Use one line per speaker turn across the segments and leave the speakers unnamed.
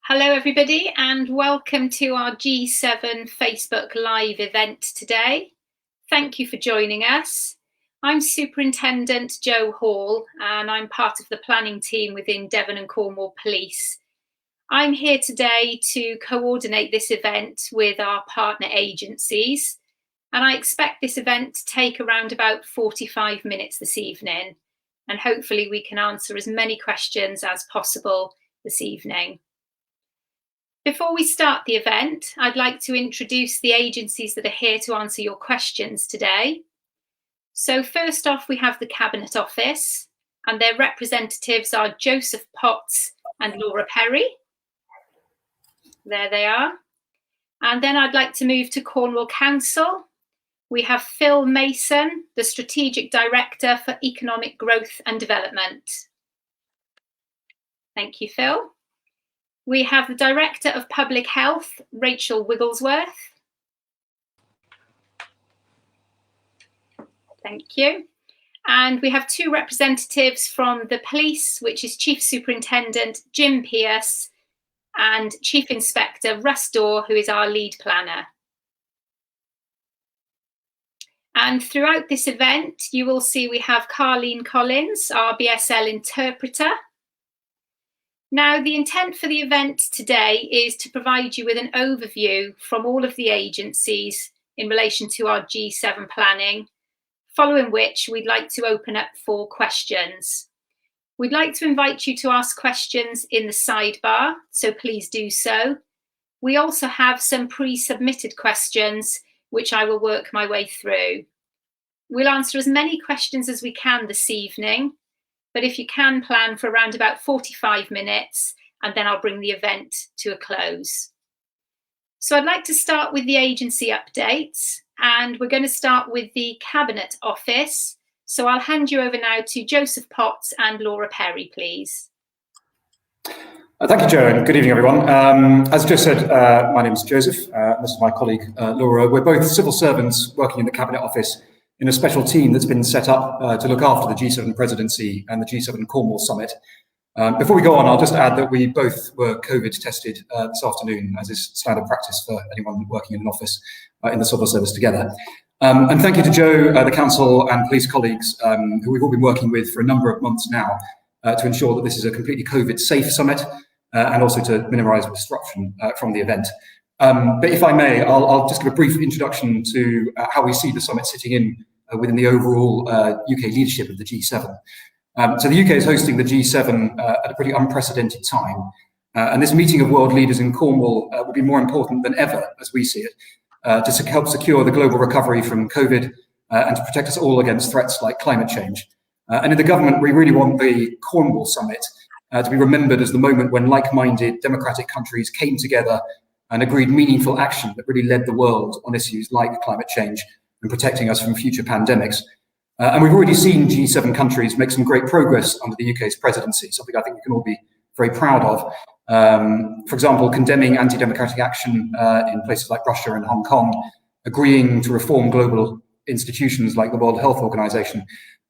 Hello everybody and welcome to our G7 Facebook Live event today. Thank you for joining us. I'm Superintendent Jo Hall and I'm part of the planning team within Devon and Cornwall Police. I'm here today to coordinate this event with our partner agencies, and I expect this event to take around about 45 minutes this evening, and hopefully we can answer as many questions as possible this evening. Before we start the event, I'd like to introduce the agencies that are here to answer your questions today. So first off, we have the Cabinet Office, and their representatives are Joseph Potts and Laura Perry. There they are. And then I'd like to move to Cornwall Council. We have Phil Mason, the Strategic Director for Economic Growth and Development. Thank you, Phil. We have the Director of Public Health, Rachel Wigglesworth. Thank you. And we have two representatives from the police, which is Chief Superintendent Jim Pearce and Chief Inspector Russ Dorr, who is our lead planner. And throughout this event, you will see we have Carleen Collins, our BSL interpreter. Now, the intent for the event today is to provide you with an overview from all of the agencies in relation to our G7 planning, following which we'd like to open up for questions. We'd like to invite you to ask questions in the sidebar, so please do so. We also have some pre-submitted questions, which I will work my way through. We'll answer as many questions as we can this evening, but if you can plan for around about 45 minutes, and then I'll bring the event to a close. So I'd like to start with the agency updates, and we're going to start with the Cabinet Office. So I'll hand you over now to Joseph Potts and Laura Perry, please.
Thank you, Jo, and good evening, everyone. As Jo said, my name is Joseph. This is my colleague, Laura. We're both civil servants working in the Cabinet Office in a special team that's been set up to look after the G7 presidency and the G7 Cornwall summit. Before we go on, I'll just add that we both were COVID tested this afternoon, as is standard practice for anyone working in an office in the civil service together. And thank you to Jo, the council and police colleagues who we've all been working with for a number of months now to ensure that this is a completely COVID safe summit and also to minimise disruption from the event. But if I may, I'll just give a brief introduction to how we see the summit sitting in within the overall UK leadership of the G7. So the UK is hosting the G7 at a pretty unprecedented time. And this meeting of world leaders in Cornwall will be more important than ever, as we see it, to help secure the global recovery from COVID and to protect us all against threats like climate change. And in the government, we really want the Cornwall summit to be remembered as the moment when like-minded democratic countries came together and agreed meaningful action that really led the world on issues like climate change and protecting us from future pandemics. And we've already seen G7 countries make some great progress under the UK's presidency, something I think we can all be very proud of. For example, condemning anti-democratic action in places like Russia and Hong Kong, agreeing to reform global institutions like the World Health Organization,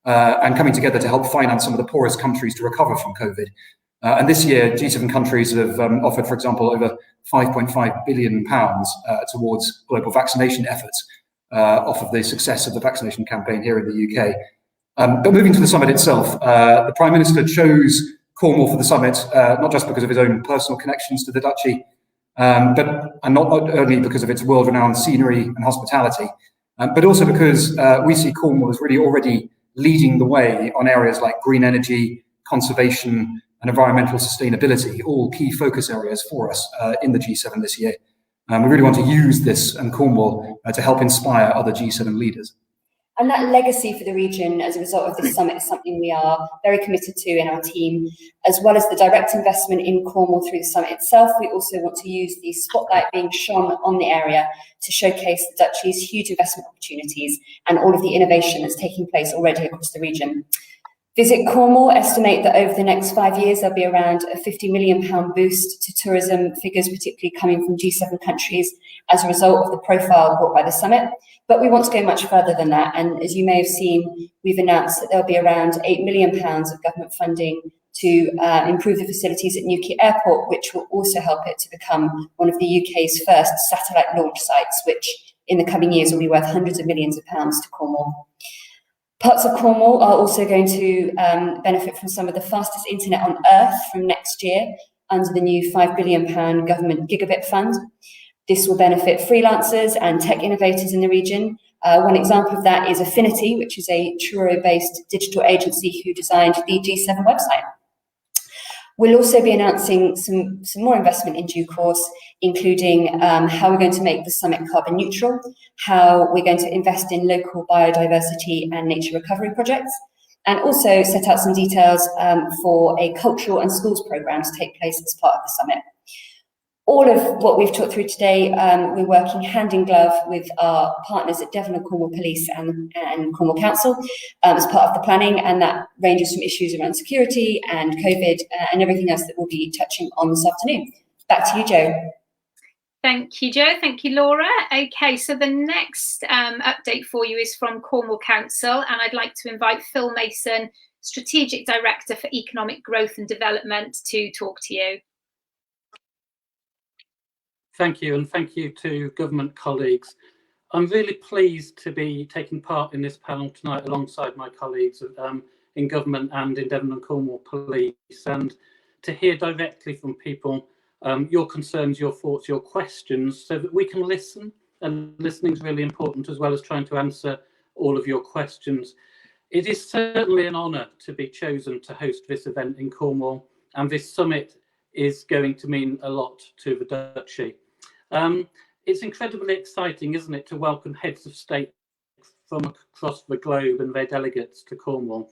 and coming together to help finance some of the poorest countries to recover from COVID. And this year, G7 countries have offered, for example, over £5.5 billion towards global vaccination efforts off of the success of the vaccination campaign here in the UK. But moving to the summit itself, the Prime Minister chose Cornwall for the summit, not just because of his own personal connections to the Duchy, and not only because of its world-renowned scenery and hospitality, but also because we see Cornwall as really already leading the way on areas like green energy, conservation, and environmental sustainability, all key focus areas for us in the G7 this year. We really want to use this and Cornwall to help inspire other G7 leaders.
And that legacy for the region as a result of this summit is something we are very committed to in our team, as well as the direct investment in Cornwall through the summit itself. We also want to use the spotlight being shone on the area to showcase the Duchy's huge investment opportunities and all of the innovation that's taking place already across the region. Visit Cornwall estimate that over the next 5 years, there'll be around a £50 million boost to tourism figures, particularly coming from G7 countries as a result of the profile brought by the summit. But we want to go much further than that. And as you may have seen, we've announced that there'll be around £8 million of government funding to improve the facilities at Newquay Airport, which will also help it to become one of the UK's first satellite launch sites, which in the coming years will be worth hundreds of millions of pounds to Cornwall. Parts of Cornwall are also going to benefit from some of the fastest internet on Earth from next year under the new £5 billion government gigabit fund. This will benefit freelancers and tech innovators in the region. One example of that is Affinity, which is a Truro-based digital agency who designed the G7 website. We'll also be announcing some more investment in due course, including how we're going to make the summit carbon neutral, how we're going to invest in local biodiversity and nature recovery projects, and also set out some details for a cultural and schools programme to take place as part of the summit. All of what we've talked through today, we're working hand in glove with our partners at Devon and Cornwall Police and Cornwall Council as part of the planning, and that ranges from issues around security and COVID and everything else that we'll be touching on this afternoon. Back to you, Jo.
Thank you, Jo. Thank you, Laura. Okay, so the next update for you is from Cornwall Council, and I'd like to invite Phil Mason, Strategic Director for Economic Growth and Development, to talk to you.
Thank you, and thank you to government colleagues. I'm really pleased to be taking part in this panel tonight alongside my colleagues in government and in Devon and Cornwall Police, and to hear directly from people your concerns, your thoughts, your questions, so that we can listen, and listening is really important, as well as trying to answer all of your questions. It is certainly an honour to be chosen to host this event in Cornwall, and this summit is going to mean a lot to the Duchy. It's incredibly exciting, isn't it, to welcome heads of state from across the globe and their delegates to Cornwall.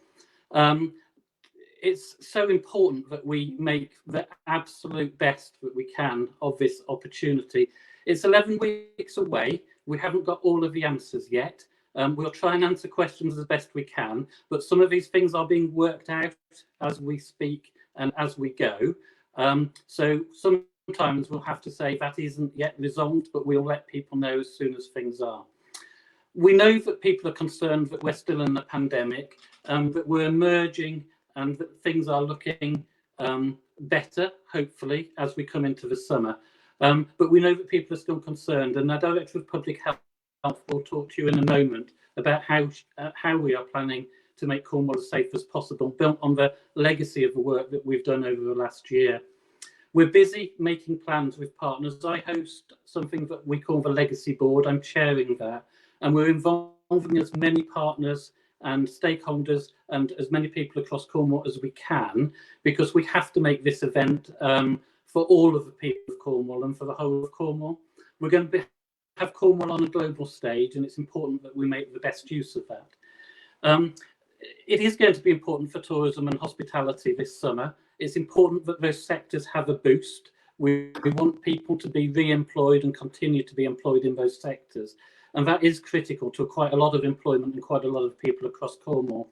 It's so important that we make the absolute best that we can of this opportunity. It's 11 weeks away. We haven't got all of the answers yet. We'll try and answer questions as best we can, but some of these things are being worked out as we speak and as we go. So sometimes we'll have to say that isn't yet resolved, but we'll let people know as soon as things are. We know that people are concerned that we're still in a pandemic, that we're emerging and that things are looking better, hopefully, as we come into the summer. But we know that people are still concerned, and our Director of Public Health will talk to you in a moment about how we are planning to make Cornwall as safe as possible, built on the legacy of the work that we've done over the last year. We're busy making plans with partners. I host something that we call the Legacy Board. I'm chairing that, and we're involving as many partners and stakeholders and as many people across Cornwall as we can, because we have to make this event for all of the people of Cornwall and for the whole of Cornwall. We're going to have Cornwall on a global stage, and it's important that we make the best use of that. It is going to be important for tourism and hospitality this summer. It's important that those sectors have a boost. We want people to be re-employed and continue to be employed in those sectors. And that is critical to quite a lot of employment and quite a lot of people across Cornwall.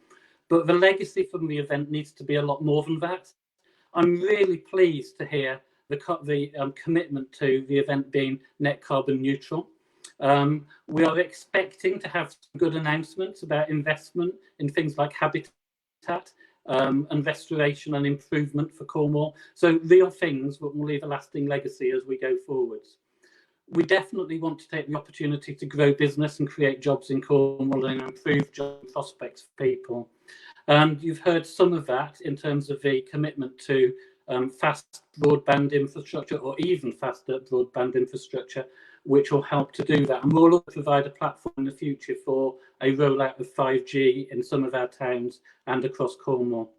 But the legacy from the event needs to be a lot more than that. I'm really pleased to hear the commitment to the event being net carbon neutral. We are expecting to have some good announcements about investment in things like habitat and restoration and improvement for Cornwall. So real things that will leave a lasting legacy as we go forwards. We definitely want to take the opportunity to grow business and create jobs in Cornwall and improve job prospects for people. And you've heard some of that in terms of the commitment to fast broadband infrastructure, or even faster broadband infrastructure, which will help to do that. And we'll also provide a platform in the future for a rollout of 5G in some of our towns and across Cornwall.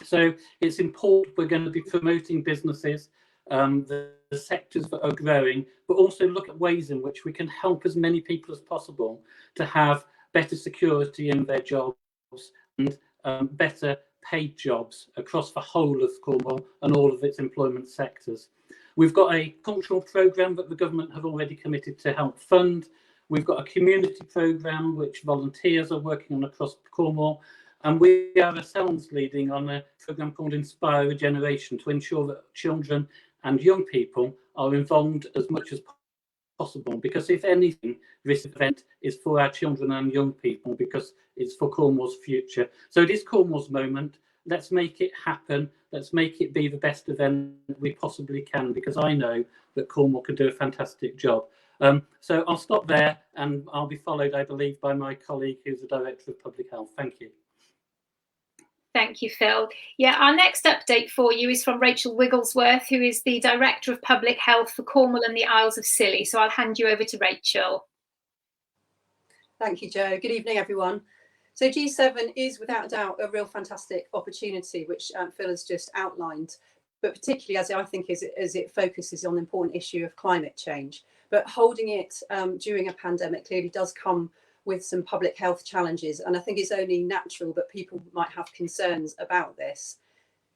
So it's important we're going to be promoting businesses, the sectors that are growing, but also look at ways in which we can help as many people as possible to have better security in their jobs and better paid jobs across the whole of Cornwall and all of its employment sectors. We've got a cultural programme that the government have already committed to help fund. We've got a community programme which volunteers are working on across Cornwall. And we are ourselves leading on a programme called Inspire a Generation to ensure that children and young people are involved as much as possible. Because if anything, this event is for our children and young people, because it's for Cornwall's future. So it is Cornwall's moment. let's make it happen. Let's make it be the best event we possibly can, because I know that Cornwall can do a fantastic job. So I'll stop there, and I'll be followed, I believe, by my colleague who's the Director of Public Health. Thank you.
Thank you, Phil. Yeah, our next update for you is from Rachel Wigglesworth, who is the Director of Public Health for Cornwall and the Isles of Scilly. So I'll hand you over to Rachel.
Thank you, Jo. Good evening, everyone. So G7 is without a doubt a real fantastic opportunity, which Phil has just outlined, but particularly as I think as it focuses on the important issue of climate change. But holding it during a pandemic clearly does come with some public health challenges, and I think it's only natural that people might have concerns about this.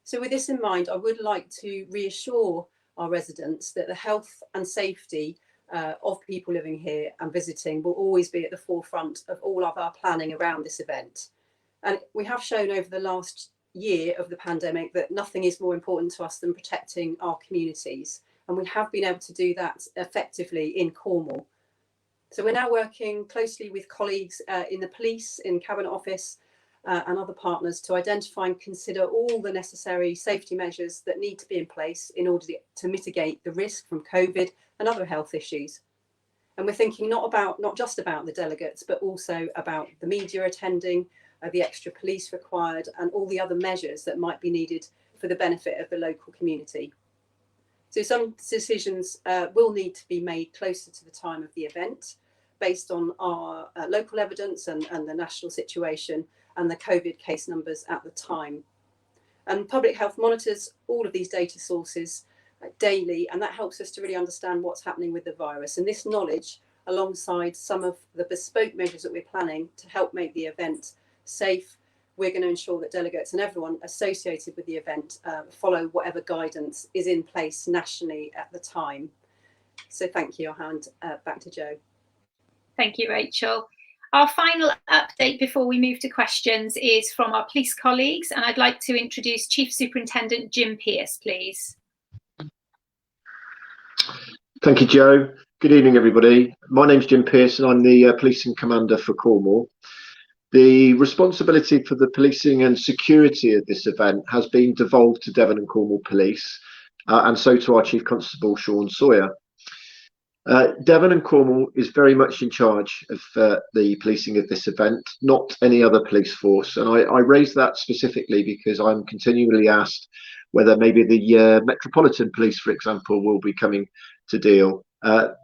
So with this in mind, I would like to reassure our residents that the health and safety of people living here and visiting will always be at the forefront of all of our planning around this event. And we have shown over the last year of the pandemic that nothing is more important to us than protecting our communities. And we have been able to do that effectively in Cornwall. So we're now working closely with colleagues in the police, in Cabinet Office and other partners to identify and consider all the necessary safety measures that need to be in place in order to mitigate the risk from COVID and other health issues. And we're thinking not just about the delegates, but also about the media attending, the extra police required, and all the other measures that might be needed for the benefit of the local community. So some decisions will need to be made closer to the time of the event, based on our local evidence and the national situation and the COVID case numbers at the time. And public health monitors all of these data sources daily, and that helps us to really understand what's happening with the virus. And this knowledge, alongside some of the bespoke measures that we're planning to help make the event safe, we're going to ensure that delegates and everyone associated with the event follow whatever guidance is in place nationally at the time. So thank you. I'll hand back to Jo.
Thank you, Rachel. Our final update before we move to questions is from our police colleagues, and I'd like to introduce Chief Superintendent Jim Pearce, please.
Thank you, Jo. Good evening, everybody. My name's Jim Pearce and I'm the Policing Commander for Cornwall. The responsibility for the policing and security of this event has been devolved to Devon and Cornwall Police, and so to our Chief Constable, Sean Sawyer. Devon and Cornwall is very much in charge of the policing of this event, not any other police force. And I raise that specifically because I'm continually asked whether maybe the Metropolitan Police, for example, will be coming to deal.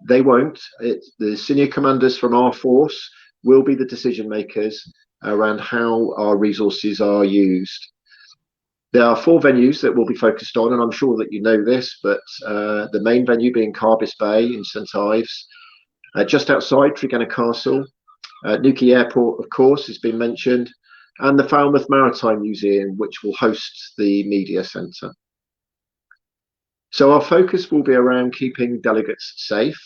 They won't. The senior commanders from our force will be the decision makers around how our resources are used. There are 4 venues that we'll be focused on, and I'm sure that you know this, but the main venue being Carbis Bay in St Ives, just outside Tregenna Castle, Newquay Airport, of course, has been mentioned, and the Falmouth Maritime Museum, which will host the media centre. So our focus will be around keeping delegates safe,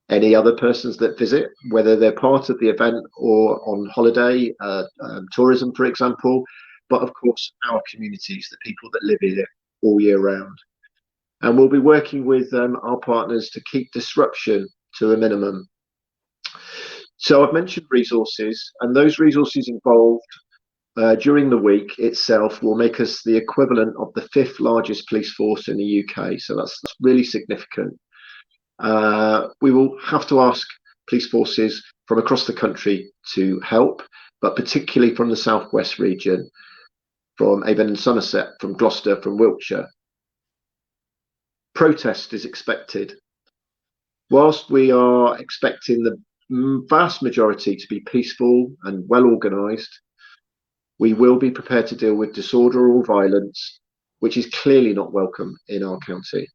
any other persons that visit, whether they're part of the event or on holiday, tourism, for example, but of course our communities, the people that live here all year round. And we'll be working with our partners to keep disruption to a minimum. So I've mentioned resources, and those resources involved during the week itself will make us the equivalent of the 5th largest police force in the UK. So that's really significant. We will have to ask police forces from across the country to help, but particularly from the southwest region, from Avon and Somerset, from Gloucester, from Wiltshire. Protest is expected. Whilst we are expecting the vast majority to be peaceful and well organised, we will be prepared to deal with disorder or violence, which is clearly not welcome in our county.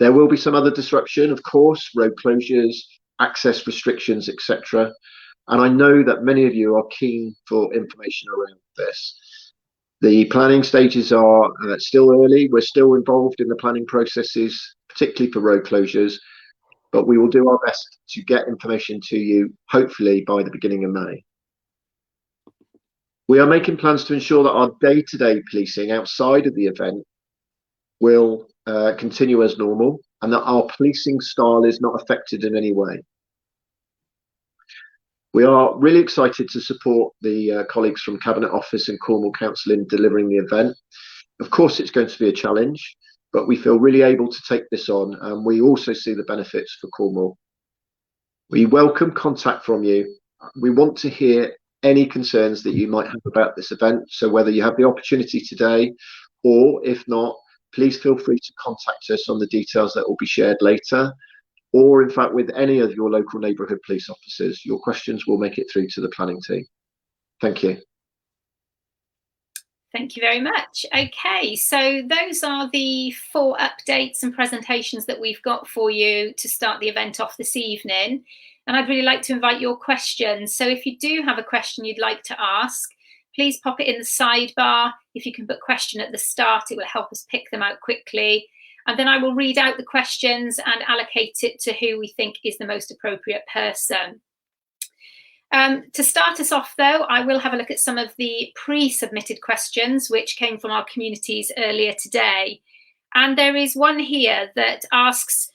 There will be some other disruption, of course, road closures, access restrictions, etc. And I know that many of you are keen for information around this. The planning stages are still early. We're still involved in the planning processes, particularly for road closures, but we will do our best to get information to you, hopefully by the beginning of May. We are making plans to ensure that our day-to-day policing outside of the event will continue as normal, and that our policing style is not affected in any way. We are really excited to support the colleagues from Cabinet Office and Cornwall Council in delivering the event. Of course, it's going to be a challenge, but we feel really able to take this on, and we also see the benefits for Cornwall. We welcome contact from you. We want to hear any concerns that you might have about this event. So whether you have the opportunity today, or if not, please feel free to contact us on the details that will be shared later, or in fact with any of your local neighbourhood police officers. Your questions will make it through to the planning team. Thank you.
Thank you very much. Okay, so those are the 4 updates and presentations that we've got for you to start the event off this evening. And I'd really like to invite your questions. So if you do have a question you'd like to ask, please pop it in the sidebar. If you can put question at the start, it will help us pick them out quickly. And then I will read out the questions and allocate it to who we think is the most appropriate person. To start us off, though, I will have a look at some of the pre-submitted questions which came from our communities earlier today. And there is one here that asks,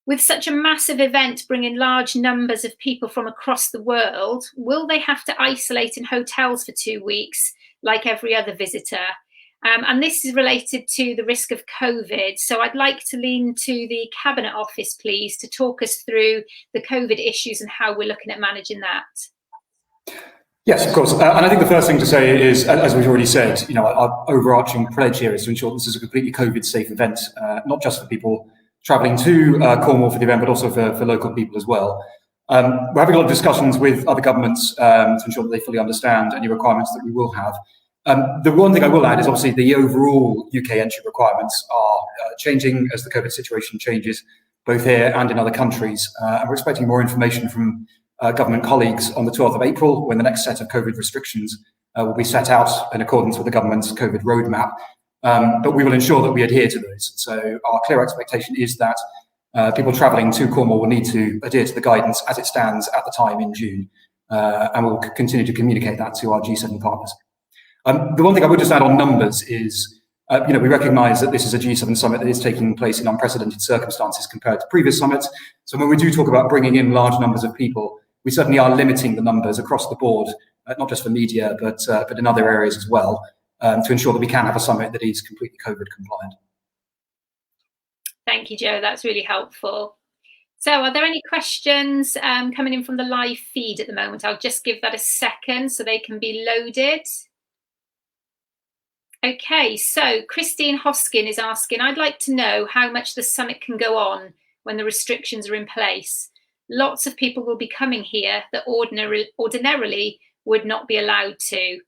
with such a massive event bringing large numbers of people from across the world, will they have to isolate in hotels for 2 weeks like every other visitor? And this is related to the risk of COVID. So I'd like to lean to the Cabinet Office, please, to talk us through the COVID issues and how we're looking at managing that.
Yes, of course. And I think the first thing to say is, as we've already said, our overarching pledge here is to ensure this is a completely COVID-safe event, not just for people travelling to Cornwall for the event, but also for local people as well. We're having a lot of discussions with other governments to ensure that they fully understand any requirements that we will have. The one thing I will add is obviously the overall UK entry requirements are changing as the COVID situation changes, both here and in other countries. And we're expecting more information from government colleagues on the 12th of April, when the next set of COVID restrictions will be set out in accordance with the government's COVID roadmap. But we will ensure that we adhere to those. So our clear expectation is that people travelling to Cornwall will need to adhere to the guidance as it stands at the time in June. And we'll continue to communicate that to our G7 partners. The one thing I would just add on numbers is, we recognise that this is a G7 summit that is taking place in unprecedented circumstances compared to previous summits. So when we do talk about bringing in large numbers of people, we certainly are limiting the numbers across the board, not just for media, but in other areas as well, to ensure that we can have a summit that is completely COVID compliant.
Thank you, Joe. That's really helpful. So are there any questions coming in from the live feed at the moment? I'll just give that a second so they can be loaded. Okay, so Christine Hoskin is asking, I'd like to know how much the summit can go on when the restrictions are in place. Lots of people will be coming here that ordinarily would not be allowed to.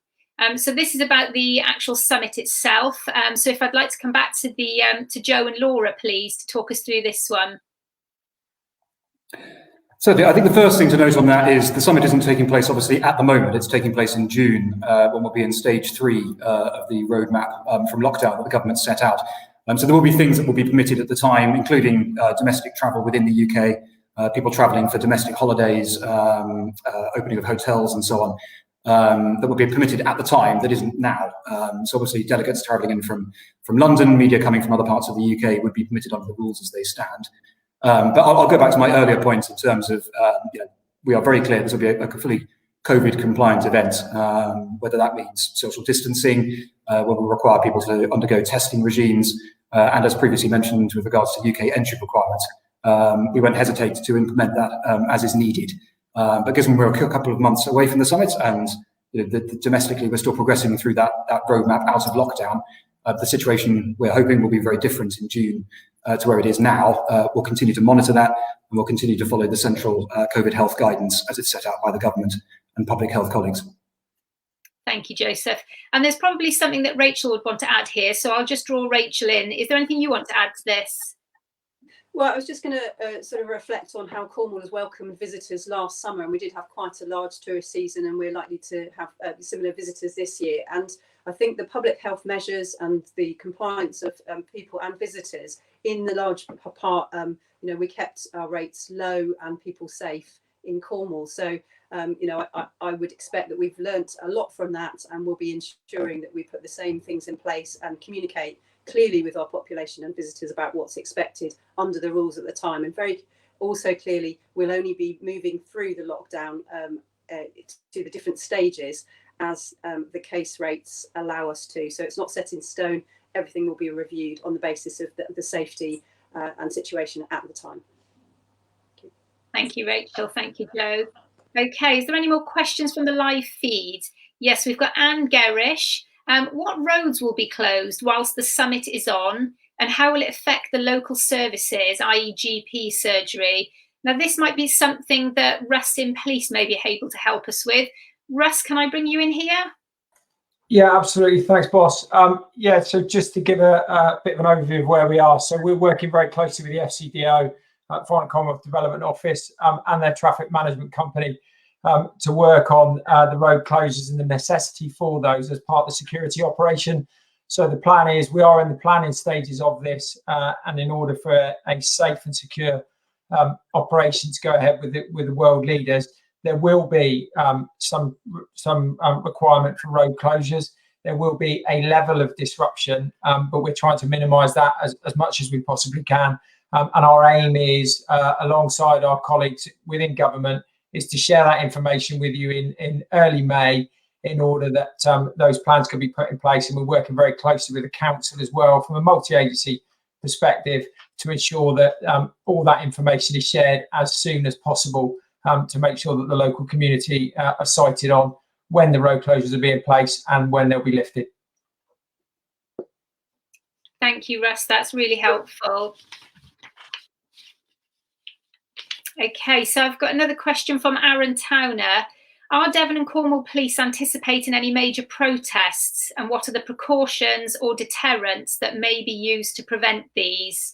So this is about the actual summit itself. So if I'd like to come back to to Joe and Laura, please, to talk us through this one.
Certainly, I think the first thing to note on that is the summit isn't taking place, obviously, at the moment. It's taking place in June, when we'll be in stage 3 of the roadmap from lockdown that the government set out. So there will be things that will be permitted at the time, including domestic travel within the UK, people travelling for domestic holidays, opening of hotels and so on, that will be permitted at the time that isn't now. So obviously delegates travelling in from London, media coming from other parts of the UK would be permitted under the rules as they stand. But I'll go back to my earlier point in terms of, we are very clear this will be a fully COVID compliant event, whether that means social distancing, where we'll require people to undergo testing regimes, and as previously mentioned with regards to UK entry requirements, we won't hesitate to implement that as is needed. But given we're a couple of months away from the summit and domestically we're still progressing through that roadmap out of lockdown, the situation we're hoping will be very different in June to where it is now. We'll continue to monitor that and we'll continue to follow the central COVID health guidance as it's set out by the government and public health colleagues.
Thank you, Joseph. And there's probably something that Rachel would want to add here, so I'll just draw Rachel in. Is there anything you want to add to this?
Well, I was just going to sort of reflect on how Cornwall has welcomed visitors last summer, and we did have quite a large tourist season, and we're likely to have similar visitors this year. And I think the public health measures and the compliance of people and visitors in the large part, we kept our rates low and people safe in Cornwall. So, I would expect that we've learnt a lot from that, and we'll be ensuring that we put the same things in place and communicate clearly with our population and visitors about what's expected under the rules at the time. And very also clearly, we'll only be moving through the lockdown to the different stages as the case rates allow us to. So it's not set in stone. Everything will be reviewed on the basis of the safety and situation at the time.
Thank you, Rachel. Thank you, Joe. Okay, is there any more questions from the live feed? Yes, we've got Anne Gerrish. What roads will be closed whilst the summit is on, and how will it affect the local services, i.e. GP surgery? Now, this might be something that Russ in Police may be able to help us with. Russ, can I bring you in here?
Yeah, absolutely. Thanks, boss. Yeah, so just to give a bit of an overview of where we are. So we're working very closely with the FCDO, Devon and Cornwall Development Office, and their traffic management company to work on the road closures and the necessity for those as part of the security operation. So the plan is we are in the planning stages of this, and in order for a safe and secure operation to go ahead with the world leaders, there will be some requirement for road closures. There will be a level of disruption, but we're trying to minimise that as much as we possibly can. And our aim is, alongside our colleagues within government, is to share that information with you in early May, in order that those plans can be put in place. And we're working very closely with the council as well from a multi-agency perspective to ensure that all that information is shared as soon as possible, to make sure that the local community are sighted on when the road closures are being placed and when they'll be lifted.
Thank you, Russ. That's really helpful. Okay, so I've got another question from Aaron Towner. Are Devon and Cornwall Police anticipating any major protests, and what are the precautions or deterrents that may be used to prevent these?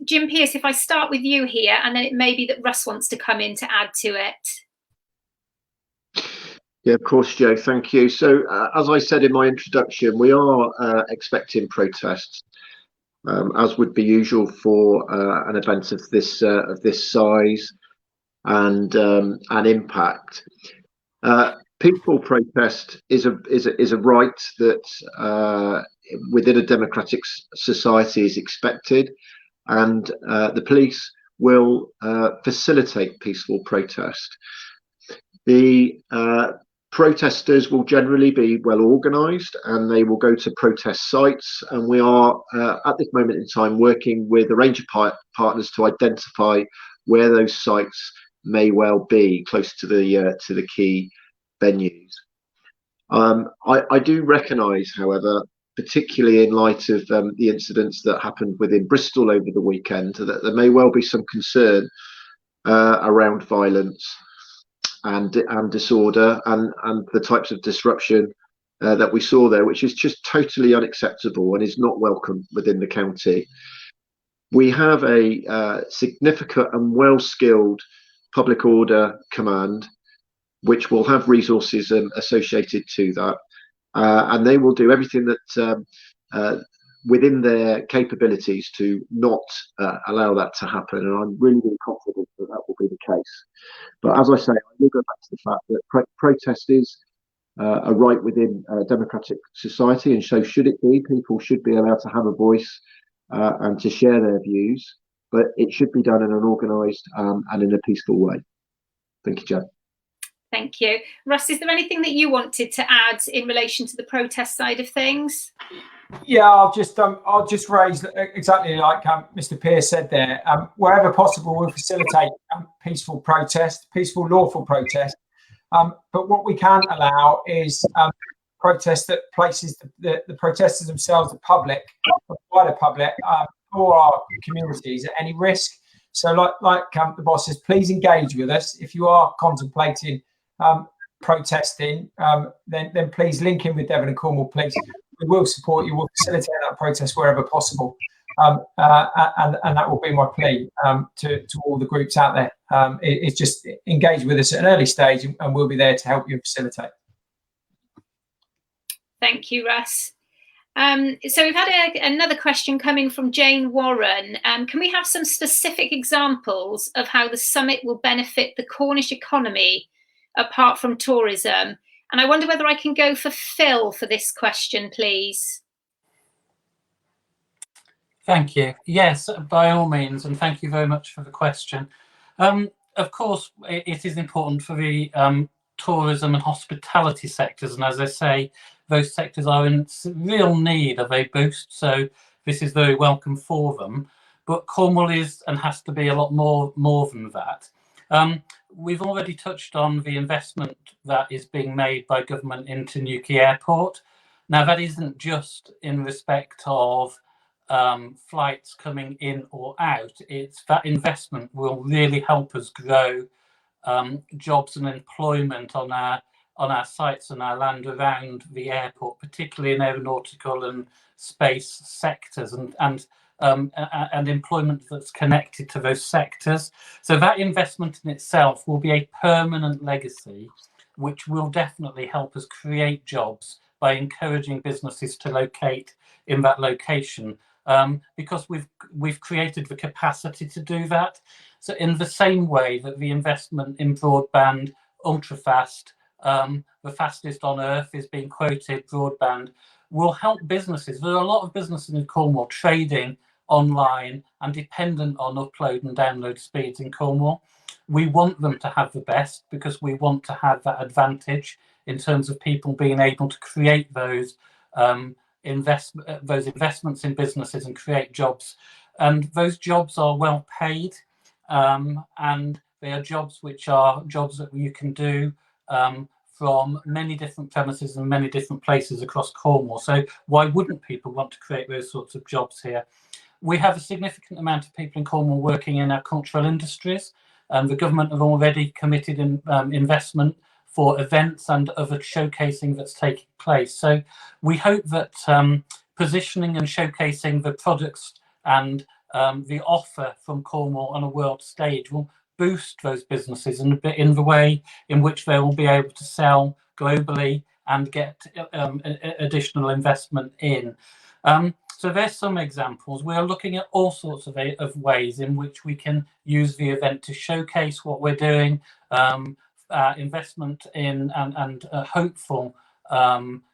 Jim Pearce, if I start with you here, and then it may be that Russ wants to come in to add to it.
Yeah, of course, Joe. Thank you. So, as I said in my introduction, we are expecting protests, as would be usual for an event of this size and impact. Peaceful protest is a right that within a democratic society is expected, and the police will facilitate peaceful protest. The protesters will generally be well organised, and they will go to protest sites, and we are at this moment in time working with a range of partners to identify where those sites may well be close to the key venues. I do recognise, however, particularly in light of the incidents that happened within Bristol over the weekend, that there may well be some concern around violence and disorder and the types of disruption that we saw there, which is just totally unacceptable and is not welcome within the county. We have a significant and well-skilled public order command, which will have resources associated to that, and they will do everything that within their capabilities to not allow that to happen. And I'm really, really confident that that will be the case. But as I say, I will go back to the fact that protest is a right within a democratic society, and so should it be. People should be allowed to have a voice and to share their views, but it should be done in an organised and in a peaceful way. Thank you, Jo.
Thank you. Russ, is there anything that you wanted to add in relation to the protest side of things?
Yeah, I'll just raise exactly like Mr. Pearce said there. Wherever possible, we'll facilitate peaceful protest, peaceful, lawful protest. But what we can't allow is protest that places the protesters themselves, the public, the wider public, or our communities at any risk. So, like the boss says, please engage with us if you are contemplating protesting. Then please link in with Devon and Cornwall Police. We will support you. We'll facilitate that protest wherever possible, and that will be my plea to all the groups out there. It's just engage with us at an early stage, and we'll be there to help you facilitate.
Thank you, Russ. So we've had another question coming from Jane Warren. Can we have some specific examples of how the summit will benefit the Cornish economy apart from tourism? And I wonder whether I can go for Phil for this question, please.
Thank you. Yes, by all means, and thank you very much for the question. of course, it is important for the tourism and hospitality sectors, and as I say, those sectors are in real need of a boost, so this is very welcome for them. But Cornwall is and has to be a lot more than that. We've already touched on the investment that is being made by government into Newquay Airport. Now, that isn't just in respect of flights coming in or out. It's that investment will really help us grow jobs and employment on our sites and our land around the airport, particularly in aeronautical and space sectors, and employment that's connected to those sectors. So that investment in itself will be a permanent legacy, which will definitely help us create jobs by encouraging businesses to locate in that location, because we've created the capacity to do that. So in the same way that the investment in broadband, ultra-fast, the fastest on earth is being quoted, broadband, will help businesses. There are a lot of businesses in Cornwall trading online and dependent on upload and download speeds in Cornwall. We want them to have the best because we want to have that advantage in terms of people being able to create those investments in businesses and create jobs. And those jobs are well paid, and they are jobs which are jobs that you can do from many different premises and many different places across Cornwall. So why wouldn't people want to create those sorts of jobs here? We have a significant amount of people in Cornwall working in our cultural industries. The government have already committed investment for events and other showcasing that's taking place. So we hope that positioning and showcasing the products and the offer from Cornwall on a world stage will boost those businesses in the way in which they will be able to sell globally and get additional investment in. So there's some examples. We're looking at all sorts of ways in which we can use the event to showcase what we're doing, investment in and hopeful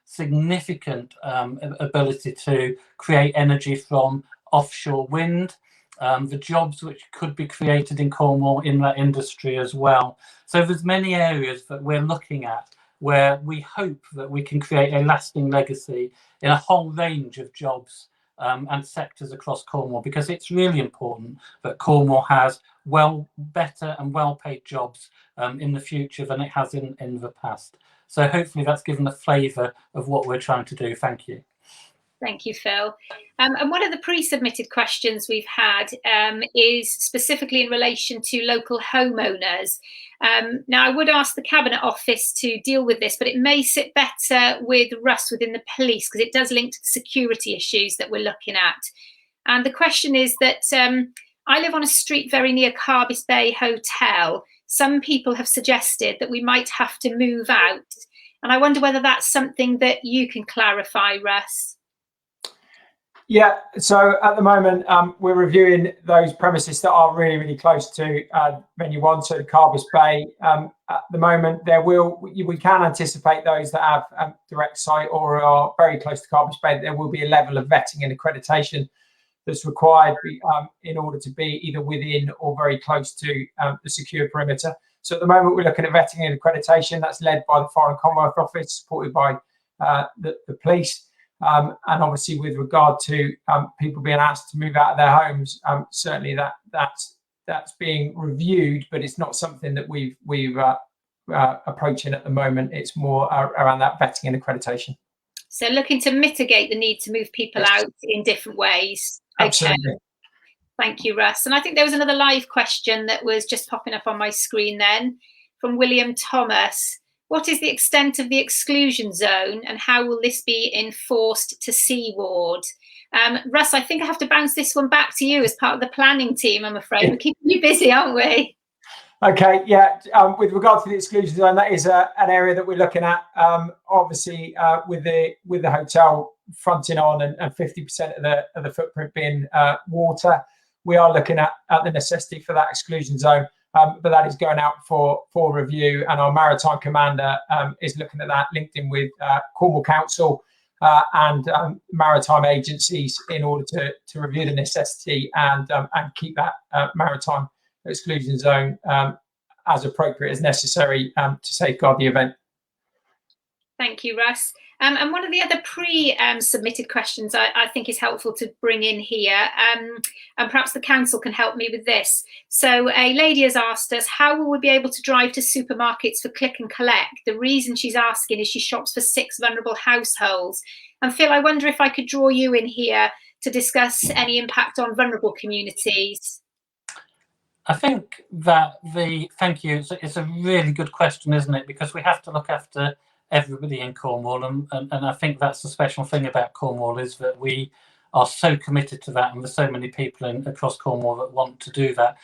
significant ability to create energy from offshore wind, the jobs which could be created in Cornwall in that industry as well. So there's many areas that we're looking at where we hope that we can create a lasting legacy in a whole range of jobs and sectors across Cornwall, because it's really important that Cornwall has better and well-paid jobs in the future than it has in the past. So hopefully that's given a flavour of what we're trying to do. Thank you.
Thank you, Phil. And one of the pre-submitted questions we've had is specifically in relation to local homeowners. Now, I would ask the Cabinet Office to deal with this, but it may sit better with Russ within the police because it does link to the security issues that we're looking at. And the question is that I live on a street very near Carbis Bay Hotel. Some people have suggested that we might have to move out. And I wonder whether that's something that you can clarify, Russ.
Yeah, so at the moment, we're reviewing those premises that are really, really close to Venue 1, so Carbis Bay. At the moment, we can anticipate those that have direct site or are very close to Carbis Bay. There will be a level of vetting and accreditation that's required in order to be either within or very close to the secure perimeter. So at the moment, we're looking at vetting and accreditation. That's led by the Foreign and Commonwealth Office, supported by the police. And obviously, with regard to people being asked to move out of their homes, certainly that's being reviewed, but it's not something that we've approaching at the moment. It's more around that vetting and accreditation.
So looking to mitigate the need to move people out in different ways.
Absolutely.
Okay. Thank you, Russ. And I think there was another live question that was just popping up on my screen then from William Thomas. What is the extent of the exclusion zone and how will this be enforced to seaward? Russ, I think I have to bounce this one back to you as part of the planning team, I'm afraid. We're keeping you busy, aren't we?
Okay, yeah. With regard to the exclusion zone, that is an area that we're looking at. Obviously, with the hotel fronting on and 50% of the footprint being water, we are looking at the necessity for that exclusion zone. But that is going out for review, and our maritime commander is looking at that, linked in with Cornwall Council and maritime agencies in order to review the necessity and keep that maritime exclusion zone as appropriate as necessary to safeguard the event.
Thank you, Russ. And one of the other pre-submitted questions I think is helpful to bring in here, and perhaps the council can help me with this. So a lady has asked us, how will we be able to drive to supermarkets for click and collect? The reason she's asking is she shops for 6 vulnerable households. And Phil, I wonder if I could draw you in here to discuss any impact on vulnerable communities.
I think that thank you, it's a really good question, isn't it? Because we have to look after everybody in Cornwall, and I think that's the special thing about Cornwall, is that we are so committed to that, and there's so many people across Cornwall that want to do that.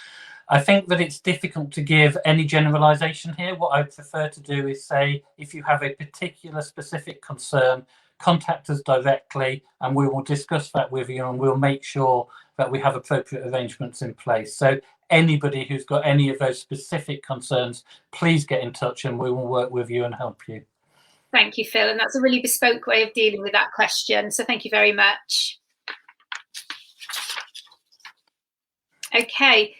I think that it's difficult to give any generalisation here. What I prefer to do is say, if you have a particular specific concern, contact us directly and we will discuss that with you, and we'll make sure that we have appropriate arrangements in place. So anybody who's got any of those specific concerns, please get in touch and we will work with you and help you.
Thank you, Phil. And that's a really bespoke way of dealing with that question. So thank you very much. Okay.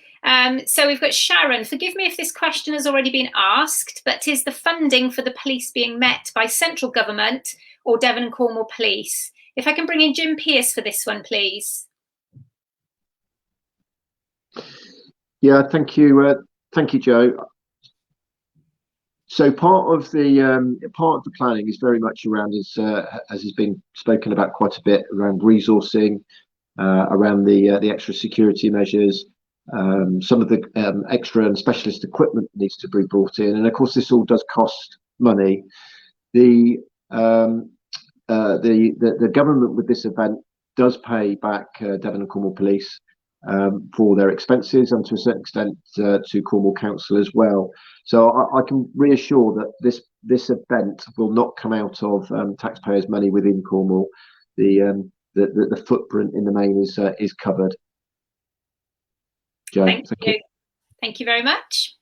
So we've got Sharon. Forgive me if this question has already been asked, but is the funding for the police being met by central government or Devon and Cornwall Police? If I can bring in Jim Pearce for this one, please.
Yeah, thank you, Joe. So part of the planning is very much around, as has been spoken about quite a bit, around resourcing, around the extra security measures, some of the extra and specialist equipment needs to be brought in, and of course this all does cost money. The government with this event does pay back Devon and Cornwall Police for their expenses, and to a certain extent to Cornwall Council as well. So I can reassure that this event will not come out of taxpayers' money within Cornwall. The footprint in the main is covered. Joe,
thank you. Thank you very much.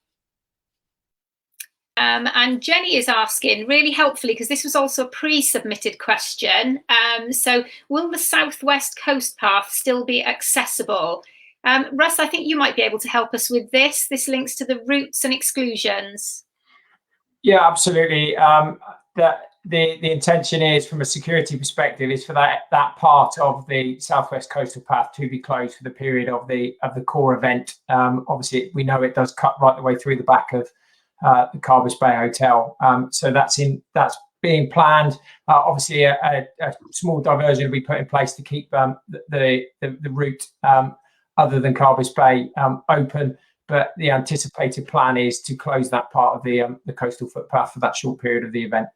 And Jenny is asking, really helpfully, because this was also a pre-submitted question. So will the Southwest Coast Path still be accessible? Russ, I think you might be able to help us with this. This links to the routes and exclusions. Yeah,
absolutely. The intention is, from a security perspective, is for that part of the Southwest Coastal Path to be closed for the period of the core event. Obviously, we know it does cut right the way through the back of the Carbis Bay Hotel. So that's being planned. Obviously, a small diversion will be put in place to keep the route other than Carbis Bay open. But the anticipated plan is to close that part of the coastal footpath for that short period of the event.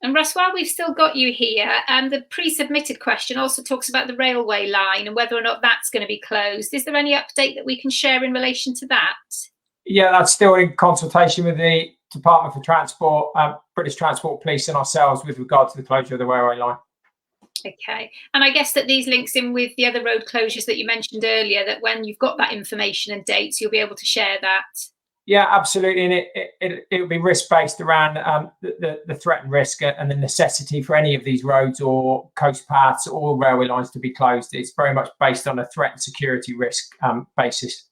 And Russ, while we've still got you here, the pre-submitted question also talks about the railway line and whether or not that's going to be closed. Is there any update that we can share in relation to that?
Yeah, that's still in consultation with the Department for Transport, British Transport Police and ourselves with regard to the closure of the railway line.
Okay. And I guess that these links in with the other road closures that you mentioned earlier, that when you've got that information and dates, you'll be able to share that.
Yeah, absolutely. And it will be risk-based around the threat and risk and the necessity for any of these roads or coast paths or railway lines to be closed. It's very much based on a threat and security risk basis.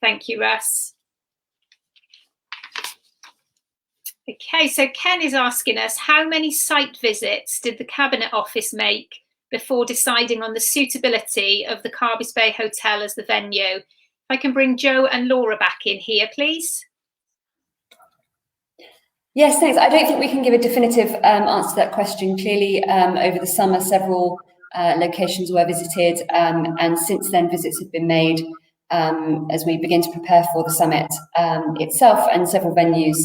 Thank you, Russ. Okay, so Ken is asking us, how many site visits did the Cabinet Office make before deciding on the suitability of the Carbis Bay Hotel as the venue? If I can bring Joe and Laura back in here, please.
Yes, thanks. I don't think we can give a definitive answer to that question. Clearly, over the summer, several locations were visited, and since then visits have been made as we begin to prepare for the summit itself, and several venues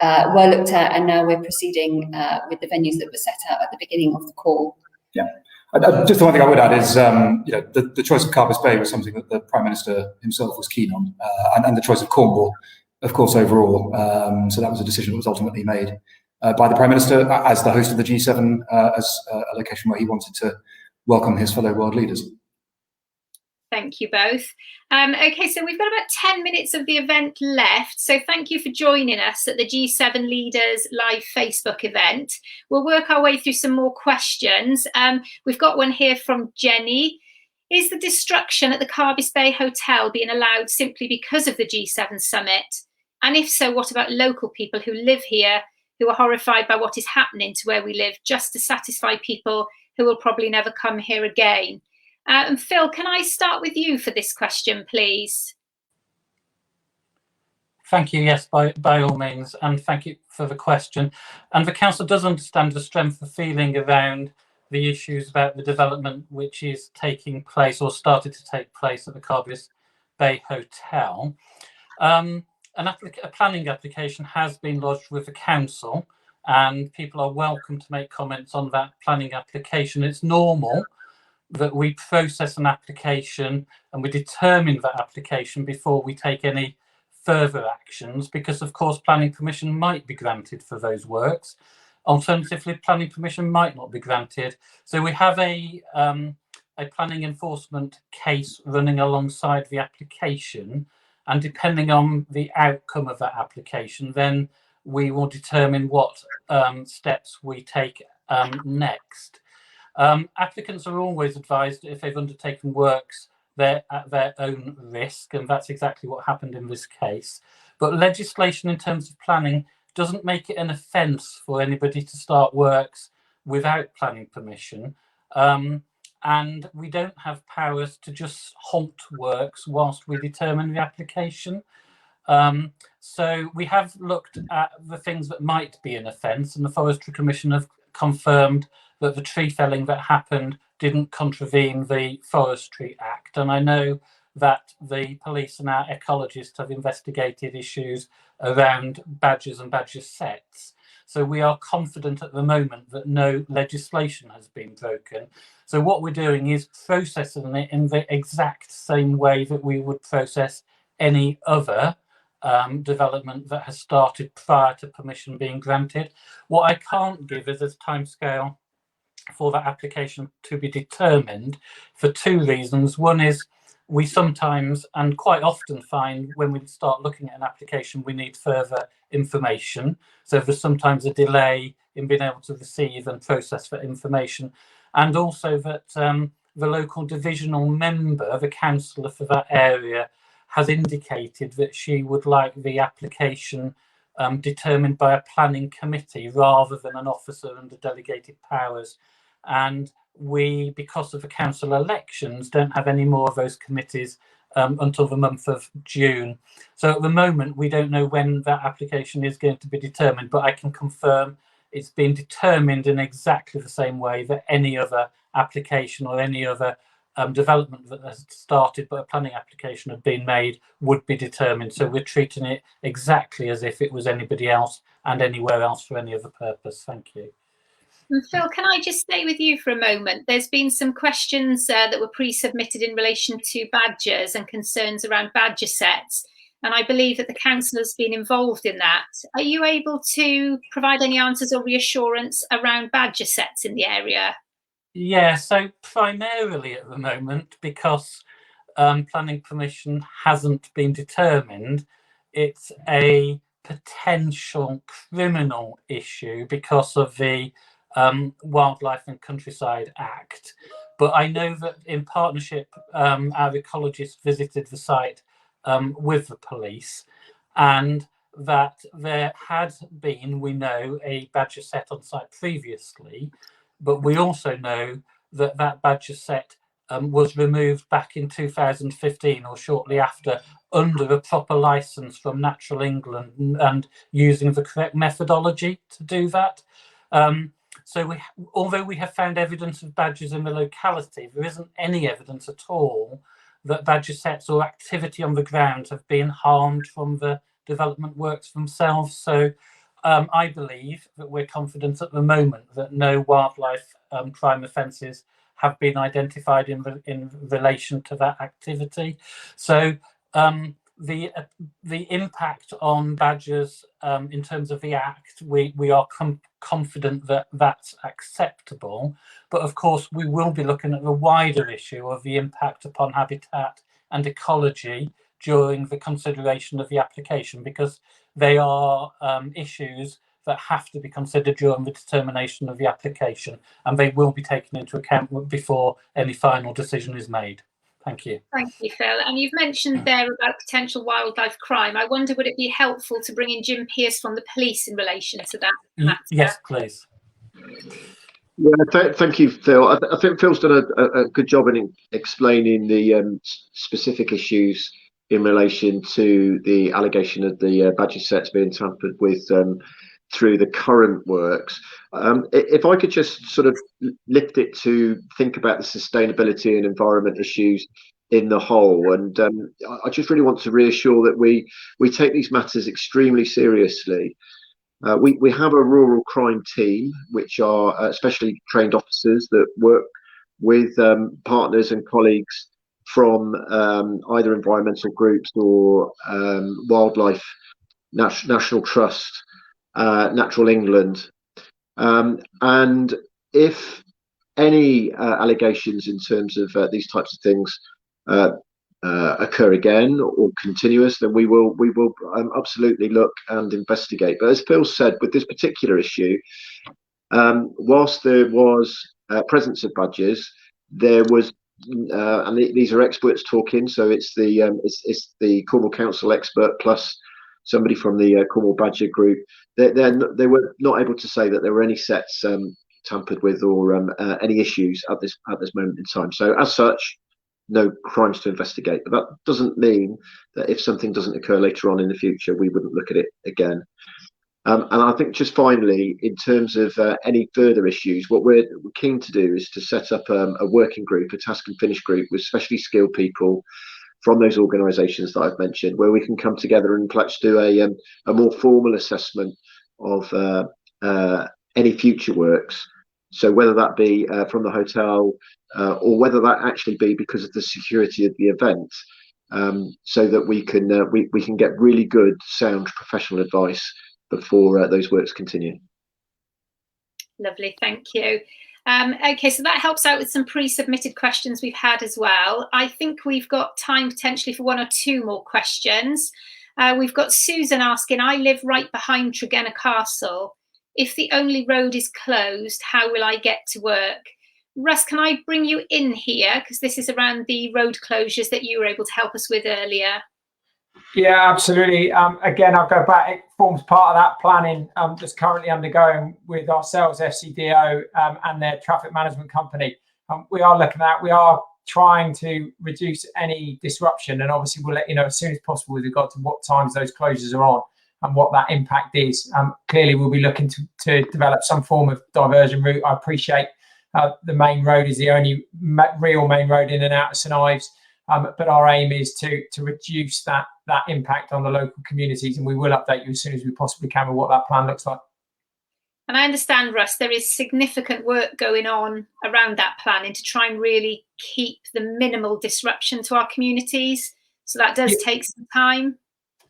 were looked at, and now we're proceeding with the venues that were set out at the beginning of the call.
Yeah. Just the one thing I would add is, the choice of Carbis Bay was something that the Prime Minister himself was keen on, and the choice of Cornwall, of course, overall. So that was a decision that was ultimately made by the Prime Minister as the host of the G7, as a location where he wanted to welcome his fellow world leaders.
Thank you both. Okay, so we've got about 10 minutes of the event left. So thank you for joining us at the G7 Leaders live Facebook event. We'll work our way through some more questions. We've got one here from Jenny. Is the destruction at the Carbis Bay Hotel being allowed simply because of the G7 summit? And if so, what about local people who live here, who are horrified by what is happening to where we live, just to satisfy people who will probably never come here again? And Phil, can I start with you for this question, please?
Thank you. Yes, by all means, and thank you for the question. And the council does understand the strength of feeling around the issues about the development which is taking place or started to take place at the Carbis Bay Hotel. A planning application has been lodged with the council, and people are welcome to make comments on that planning application. It's normal that we process an application and we determine that application before we take any further actions, because of course planning permission might be granted for those works. Alternatively, planning permission might not be granted. So we have a planning enforcement case running alongside the application, and depending on the outcome of that application, then we will determine what steps we take next. Applicants are always advised if they've undertaken works, they're at their own risk, and that's exactly what happened in this case. But legislation in terms of planning doesn't make it an offence for anybody to start works without planning permission. And we don't have powers to just halt works whilst we determine the application. So we have looked at the things that might be an offence, and the Forestry Commission have confirmed that the tree felling that happened didn't contravene the Forestry Act. And I know that the police and our ecologists have investigated issues around badgers and badger sets. So we are confident at the moment that no legislation has been broken. So what we're doing is processing it in the exact same way that we would process any other development that has started prior to permission being granted. What I can't give is a timescale for that application to be determined for two reasons. One is we sometimes and quite often find when we start looking at an application, we need further information. So there's sometimes a delay in being able to receive and process that information. And also that the local divisional member, the councillor for that area, has indicated that she would like the application determined by a planning committee rather than an officer under delegated powers. And we, because of the council elections, don't have any more of those committees until the month of June. So at the moment, we don't know when that application is going to be determined, but I can confirm it's been determined in exactly the same way that any other application or any other development that has started but a planning application had been made would be determined. So we're treating it exactly as if it was anybody else and anywhere else for any other purpose. Thank you.
And Phil, can I just stay with you for a moment? There's been some questions that were pre-submitted in relation to badgers and concerns around badger sets. And I believe that the council has been involved in that. Are you able to provide any answers or reassurance around badger sets in the area?
Yeah, so primarily at the moment, because planning permission hasn't been determined, it's a potential criminal issue because of the Wildlife and Countryside Act. But I know that in partnership, our ecologist visited the site with the police, and that there had been, we know, a badger set on site previously, but we also know that that badger set was removed back in 2015 or shortly after under a proper license from Natural England and using the correct methodology to do that. So although we have found evidence of badgers in the locality, there isn't any evidence at all that badger sets or activity on the ground have been harmed from the development works themselves. So I believe that we're confident at the moment that no wildlife crime offences have been identified in relation to that activity. So the impact on badgers in terms of the Act, we are confident that that's acceptable. But of course, we will be looking at the wider issue of the impact upon habitat and ecology during the consideration of the application, because they are issues that have to be considered during the determination of the application, and they will be taken into account before any final decision is made. Thank you.
Thank you, Phil. And you've mentioned there about potential wildlife crime. I wonder, would it be helpful to bring in Jim Pearce from the police in relation to that matter?
Yes, please.
Yeah, thank you, Phil. I think Phil's done a good job in explaining the specific issues in relation to the allegation of the badger sets being tampered with through the current works. If I could just sort of lift it to think about the sustainability and environment issues in the whole, and I just really want to reassure that we take these matters extremely seriously. We have a rural crime team, which are specially trained officers that work with partners and colleagues from either environmental groups or wildlife, National Trust, Natural England. And if any allegations in terms of these types of things occur again or continuous, then we will absolutely look and investigate. But as Phil said, with this particular issue, whilst there was presence of badgers, there was and these are experts talking, so it's the Cornwall Council expert plus somebody from the Cornwall Badger Group. They were not able to say that there were any sets tampered with or any issues at this moment in time. So as such, no crimes to investigate. But that doesn't mean that if something doesn't occur later on in the future, we wouldn't look at it again. And I think just finally, in terms of any further issues, what we're keen to do is to set up a working group, a task and finish group with specially skilled people from those organisations that I've mentioned, where we can come together and perhaps do a more formal assessment of any future works. So whether that be from the hotel or whether that actually be because of the security of the event, so that we can get really good, sound, professional advice before those works continue.
Lovely, thank you. Okay, so that helps out with some pre-submitted questions we've had as well. I think we've got time potentially for one or two more questions. We've got Susan asking, I live right behind Tregenna Castle. If the only road is closed, how will I get to work? Russ, can I bring you in here? Because this is around the road closures that you were able to help us with earlier.
Yeah, absolutely. Again, I'll go back. It forms part of that planning that's currently undergoing with ourselves, FCDO, and their traffic management company. We are trying to reduce any disruption, and obviously we'll let you know as soon as possible with regard to what times those closures are on and what that impact is. Clearly, we'll be looking to develop some form of diversion route. I appreciate the main road is the only real main road in and out of St Ives. But our aim is to reduce that impact on the local communities, and we will update you as soon as we possibly can with what that plan looks like.
And I understand, Russ, there is significant work going on around that planning to try and really keep the minimal disruption to our communities. So that does take some time.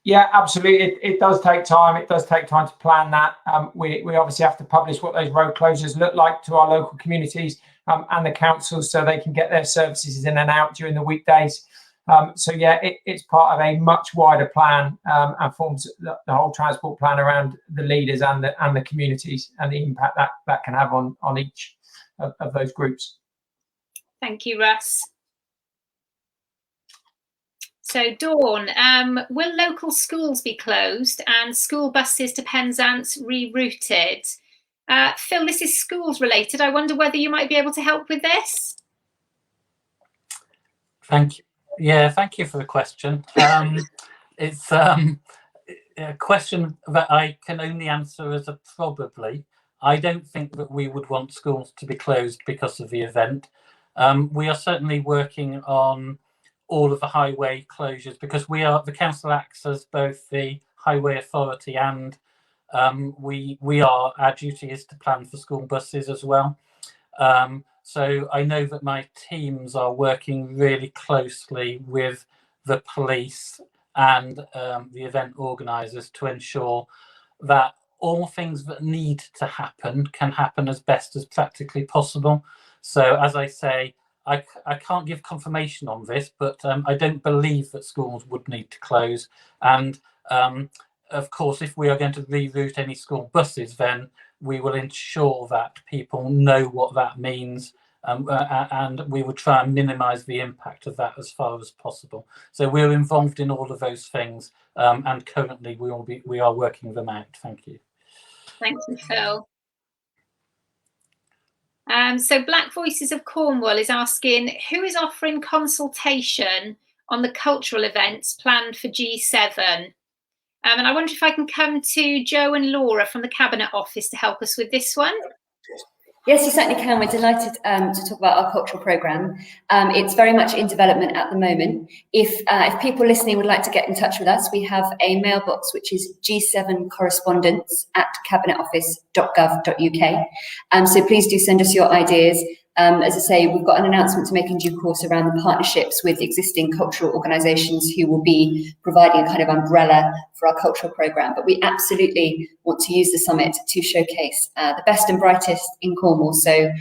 Yeah, absolutely. It does take time. It does take time to plan that. We obviously have to publish what those road closures look like to our local communities and the councils, so they can get their services in and out during the weekdays. So yeah, it's part of a much wider plan and forms the whole transport plan around the leaders and the communities and the impact that can have on each of those groups. Thank you, Russ. So Dawn, will local schools be closed and school buses to Penzance rerouted? Phil, this is schools related. I wonder whether you might be able to help with this.
Thank you. Yeah, thank you for the question. It's a question that I can only answer as a probably. I don't think that we would want schools to be closed because of the event. We are certainly working on all of the highway closures because the council acts as both the highway authority and our duty is to plan for school buses as well. So I know that my teams are working really closely with the police and the event organisers to ensure that all things that need to happen can happen as best as practically possible. So as I say, I can't give confirmation on this, but I don't believe that schools would need to close. And of course, if we are going to reroute any school buses, then we will ensure that people know what that means and we would try and minimise the impact of that as far as possible. So we're involved in all of those things, and currently we are working them out. Thank you.
Thank you, Phil. So Black Voices of Cornwall is asking, who is offering consultation on the cultural events planned for G7? And I wonder if I can come to Joe and Laura from the Cabinet Office to help us with this one.
Yes, you certainly can. We're delighted to talk about our cultural programme. It's very much in development at the moment. If people listening would like to get in touch with us, we have a mailbox which is g7correspondence@cabinetoffice.gov.uk. So please do send us your ideas. As I say, we've got an announcement to make in due course around the partnerships with existing cultural organisations who will be providing a kind of umbrella for our cultural programme. But we absolutely want to use the summit to showcase the best and brightest in Cornwall. So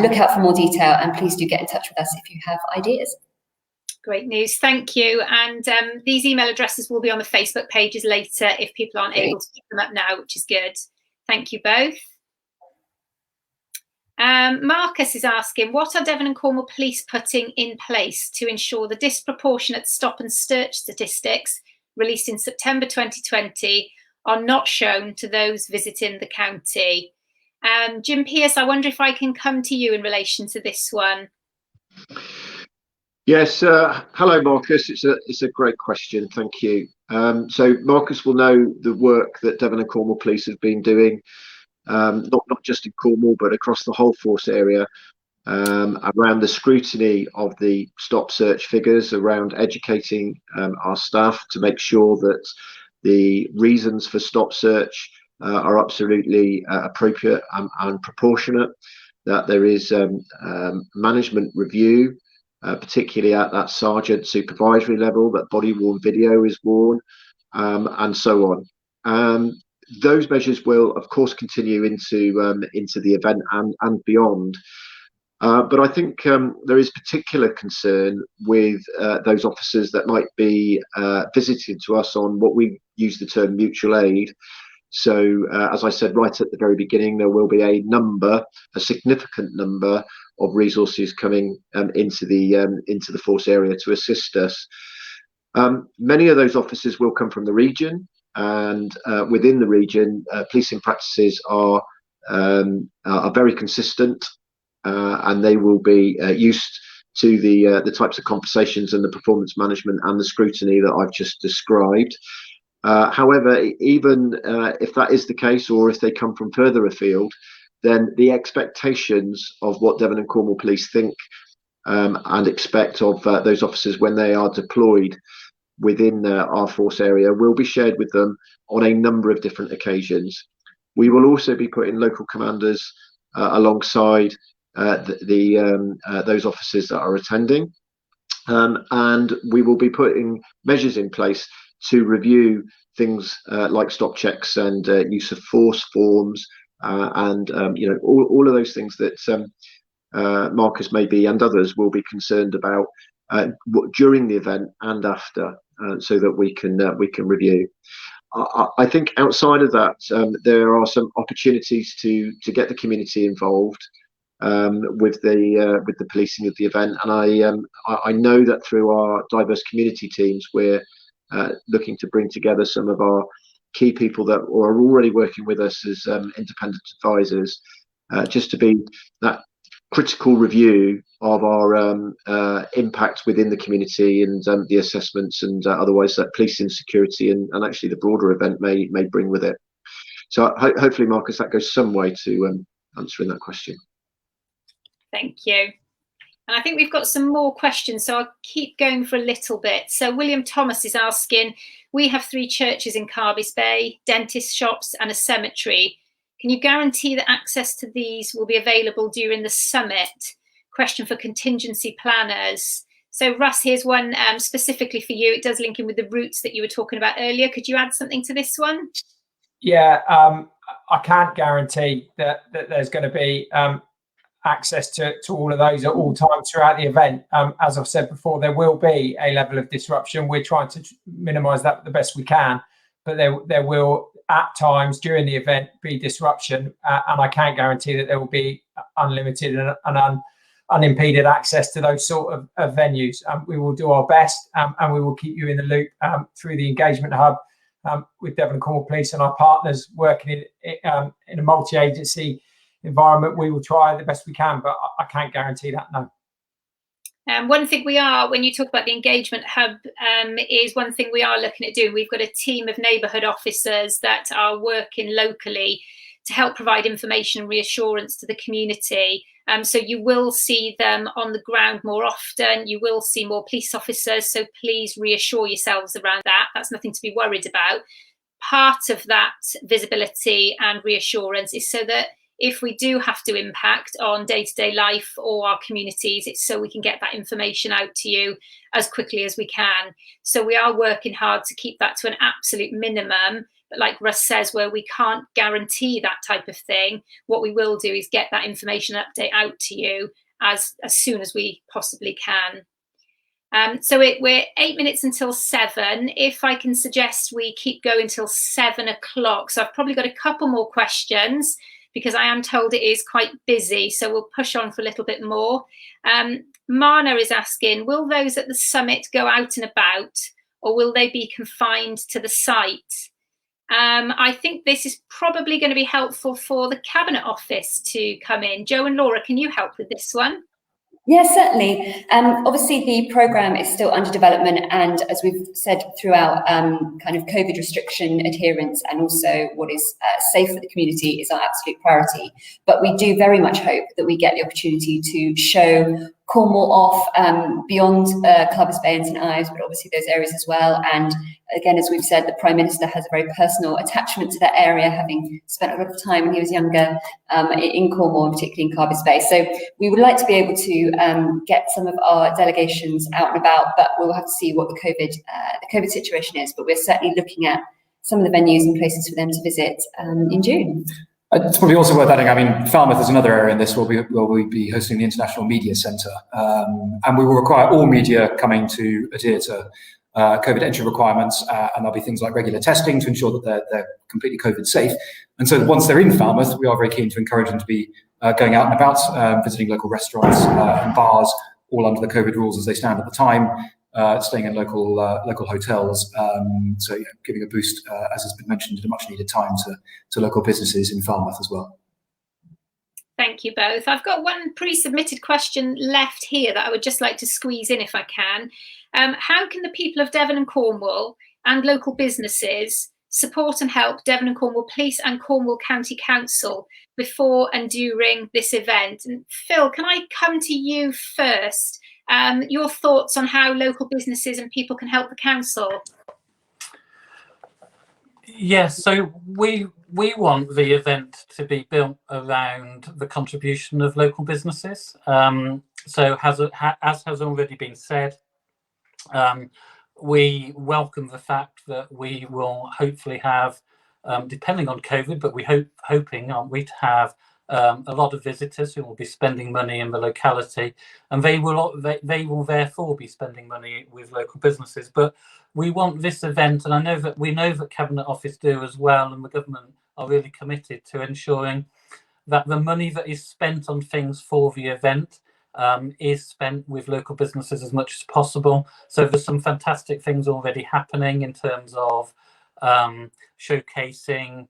look out for more detail, and please do get in touch with us if you have ideas.
Great news, thank you. And these email addresses will be on the Facebook pages later if people aren't able to pick them up now, which is good. Thank you both. Marcus is asking, what are Devon and Cornwall Police putting in place to ensure the disproportionate stop and search statistics released in September 2020 are not shown to those visiting the county? Jim Pearce, I wonder if I can come to you in relation to this one.
Yes, hello Marcus, it's a great question, thank you. So Marcus will know the work that Devon and Cornwall Police have been doing, not just in Cornwall but across the whole force area, around the scrutiny of the stop search figures, around educating our staff to make sure that the reasons for stop search are absolutely appropriate and proportionate, that there is management review, particularly at that sergeant supervisory level, that body worn video is worn, and so on. Those measures will, of course, continue into the event and beyond. But I think there is particular concern with those officers that might be visiting to us on what we use the term mutual aid. So, as I said right at the very beginning, there will be a significant number of resources coming into the force area to assist us. Many of those officers will come from the region, and within the region, policing practices are very consistent, and they will be used to the types of conversations and the performance management and the scrutiny that I've just described. However, even if that is the case, or if they come from further afield, then the expectations of what Devon and Cornwall Police think and expect of those officers when they are deployed within our force area will be shared with them on a number of different occasions. We will also be putting local commanders alongside those officers that are attending, and we will be putting measures in place to review things like stop checks and use of force forms, and all of those things that Marcus maybe and others will be concerned about during the event and after, so that we can review. I think outside of that, there are some opportunities to get the community involved with the policing of the event, and I know that through our diverse community teams we're looking to bring together some of our key people that are already working with us as independent advisors, just to be that critical review of our impact within the community and the assessments and otherwise that policing, security and actually the broader event may bring with it. So hopefully, Marcus, that goes some way to answering that question.
Thank you. And I think we've got some more questions, so I'll keep going for a little bit. So William Thomas is asking, we have 3 churches in Carbis Bay, dentist shops and a cemetery. Can you guarantee that access to these will be available during the summit? Question for contingency planners. So Russ, here's one specifically for you. It does link in with the routes that you were talking about earlier. Could you add something to this one?
Yeah, I can't guarantee that there's going to be access to all of those at all times throughout the event. As I've said before, there will be a level of disruption. We're trying to minimise that the best we can, but there will at times during the event be disruption, and I can't guarantee that there will be unlimited and unimpeded access to those sort of venues. We will do our best, and we will keep you in the loop through the engagement hub with Devon and Cornwall Police and our partners working in a multi-agency environment. We will try the best we can, but I can't guarantee that, no.
One thing we are, when you talk about the engagement hub, is one thing we are looking at doing. We've got a team of neighbourhood officers that are working locally to help provide information and reassurance to the community. So you will see them on the ground more often. You will see more police officers. So please reassure yourselves around that. That's nothing to be worried about. Part of that visibility and reassurance is so that if we do have to impact on day-to-day life or our communities, it's so we can get that information out to you as quickly as we can. So we are working hard to keep that to an absolute minimum. But like Russ says, where we can't guarantee that type of thing, what we will do is get that information update out to you as soon as we possibly can. So we're 8 minutes until 7. If I can suggest we keep going till 7 o'clock. So I've probably got a couple more questions, because I am told it is quite busy, so we'll push on for a little bit more. Marna is asking, will those at the summit go out and about, or will they be confined to the site? I think this is probably going to be helpful for the Cabinet Office to come in. Jo and Laura, can you help with this one?
Yes, certainly. Obviously, the programme is still under development, and as we've said throughout, kind of COVID restriction adherence and also what is safe for the community is our absolute priority. But we do very much hope that we get the opportunity to show Cornwall off beyond Carbis Bay and St Ives, but obviously those areas as well. And again, as we've said, the Prime Minister has a very personal attachment to that area, having spent a lot of time when he was younger in Cornwall, and particularly in Carbis Bay. So we would like to be able to get some of our delegations out and about, but we'll have to see what the COVID situation is. But we're certainly looking at some of the venues and places for them to visit in June.
It's probably also worth adding, I mean, Falmouth is another area in this where we'll be hosting the International Media Centre, and we will require all media coming to adhere to COVID entry requirements, and there'll be things like regular testing to ensure that they're completely COVID safe. And so once they're in Falmouth, we are very keen to encourage them to be going out and about, visiting local restaurants and bars, all under the COVID rules as they stand at the time, staying in local hotels. So giving a boost, as has been mentioned, in a much needed time to local businesses in Falmouth as well.
Thank you both. I've got one pre-submitted question left here that I would just like to squeeze in if I can. How can the people of Devon and Cornwall and local businesses support and help Devon and Cornwall Police and Cornwall County Council before and during this event? And Phil, can I come to you first? Your thoughts on how local businesses and people can help the council?
Yes, so we want the event to be built around the contribution of local businesses. So as has already been said, we welcome the fact that we will hopefully have, depending on COVID, but we're hoping, aren't we, to have a lot of visitors who will be spending money in the locality, and they will therefore be spending money with local businesses. But we want this event, and we know that Cabinet Office do as well, and the government are really committed to ensuring that the money that is spent on things for the event is spent with local businesses as much as possible. So there's some fantastic things already happening in terms of showcasing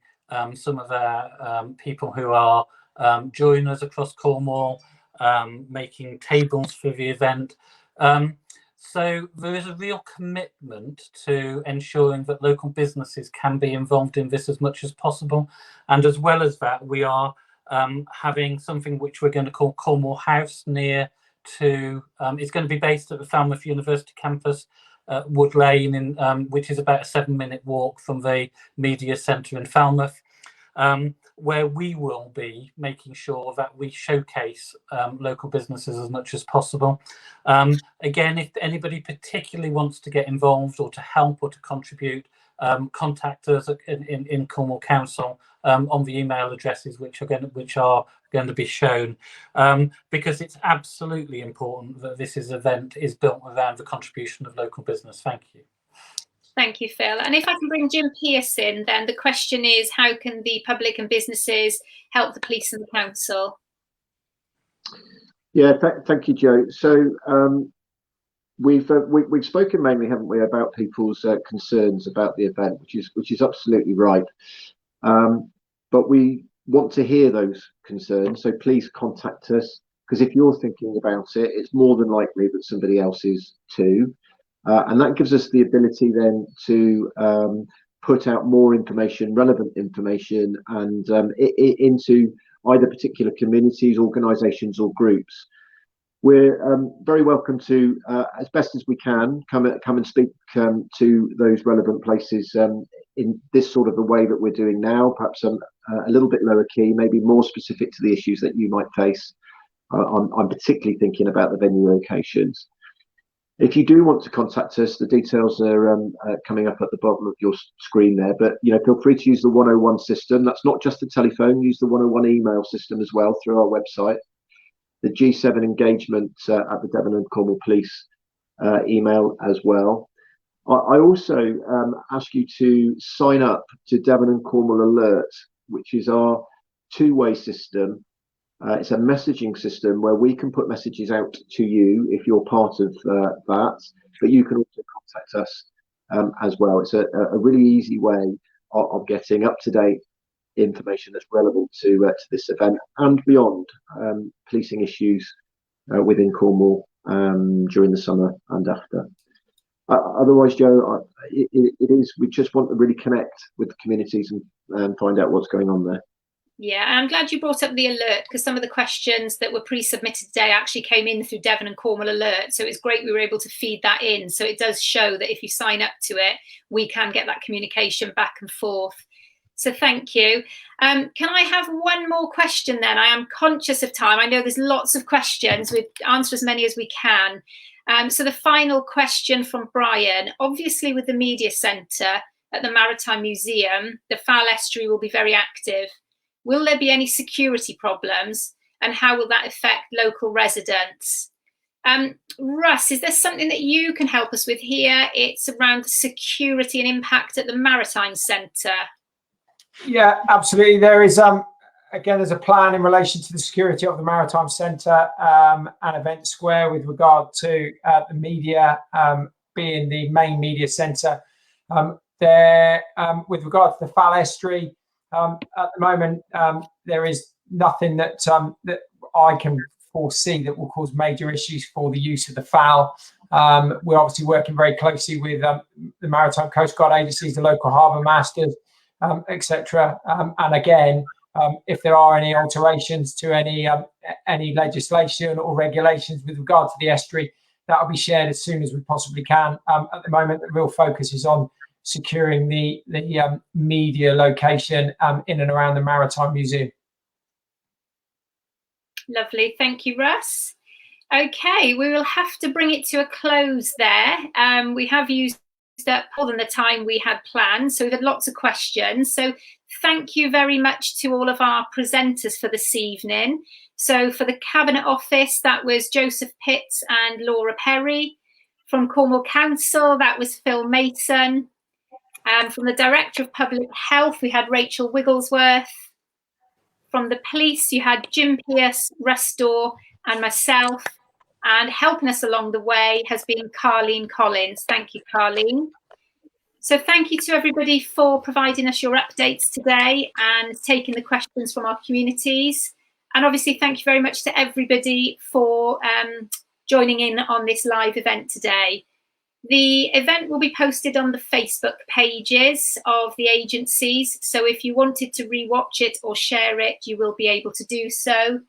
some of our people who are joiners across Cornwall, making tables for the event. So there is a real commitment to ensuring that local businesses can be involved in this as much as possible. And as well as that, we are having something which we're going to call Cornwall House near to, it's going to be based at the Falmouth University campus, Wood Lane, which is about a 7-minute walk from the media centre in Falmouth, where we will be making sure that we showcase local businesses as much as possible. Again, if anybody particularly wants to get involved or to help or to contribute, contact us in Cornwall Council on the email addresses which are going to be shown, because it's absolutely important that this event is built around the contribution of local business. Thank you.
Thank you, Phil. And if I can bring Jim Pearce in, then the question is, how can the public and businesses help the police and the council?
Yeah, thank you, Joe. So we've spoken mainly, haven't we, about people's concerns about the event, which is absolutely right. But we want to hear those concerns, so please contact us, because if you're thinking about it, it's more than likely that somebody else is too, and that gives us the ability then to put out more information, relevant information, and into either particular communities, organisations, or groups. We're very welcome to, as best as we can, come and speak to those relevant places in this sort of the way that we're doing now, perhaps a little bit lower key, maybe more specific to the issues that you might face. I'm particularly thinking about the venue locations. If you do want to contact us, the details are coming up at the bottom of your screen there, but feel free to use the 101 system. That's not just the telephone, use the 101 email system as well through our website. The G7 engagement at the Devon and Cornwall Police email as well. I also ask you to sign up to Devon and Cornwall Alert, which is our two-way system. It's a messaging system where we can put messages out to you if you're part of that, but you can also contact us as well. It's a really easy way of getting up-to-date information that's relevant to this event and beyond, policing issues within Cornwall during the summer and after. Otherwise, Joe, it is, we just want to really connect with the communities and find out what's going on there.
Yeah, I'm glad you brought up the alert, because some of the questions that were pre-submitted today actually came in through Devon and Cornwall Alert. So it's great we were able to feed that in. So it does show that if you sign up to it, we can get that communication back and forth. So thank you. Can I have one more question then? I am conscious of time. I know there's lots of questions. We'll answer as many as we can. So the final question from Brian, obviously with the media centre at the Maritime Museum, the Foul Estuary will be very active. Will there be any security problems, and how will that affect local residents? Russ, is there something that you can help us with here? It's around security and impact at the Maritime Centre.
Yeah, absolutely. There is, again, there's a plan in relation to the security of the Maritime Centre and Event Square with regard to the media being the main media centre. With regard to the Foul Estuary, at the moment, there is nothing that that I can foresee that will cause major issues for the use of the Foul. We're obviously working very closely with the Maritime Coast Guard agencies, the local harbour masters, etc. And again, if there are any alterations to any legislation or regulations with regard to the estuary, that will be shared as soon as we possibly can. At the moment, the real focus is on securing the media location in and around the Maritime Museum.
Lovely, thank you, Russ. Okay, we will have to bring it to a close there. We have used up more than the time we had planned, so we've had lots of questions. So thank you very much to all of our presenters for this evening. So for the Cabinet Office, that was Joseph Pitts and Laura Perry. From Cornwall Council, that was Phil Mason. From the Director of Public Health, we had Rachel Wigglesworth. From the police, you had Jim Pierce, Russ Dorr, and myself. And helping us along the way has been Carleen Collins. Thank you, Carleen. So thank you to everybody for providing us your updates today and taking the questions from our communities. And obviously, thank you very much to everybody for joining in on this live event today. The event will be posted on the Facebook pages of the agencies. So if you wanted to rewatch it or share it, you will be able to do so.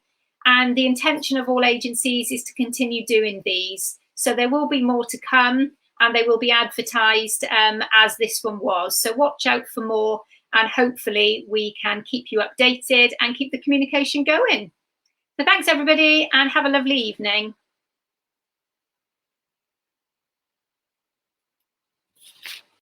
And the intention of all agencies is to continue doing these. So there will be more to come, and they will be advertised as this one was. So watch out for more, and hopefully we can keep you updated and keep the communication going. So thanks, everybody, and have a lovely evening.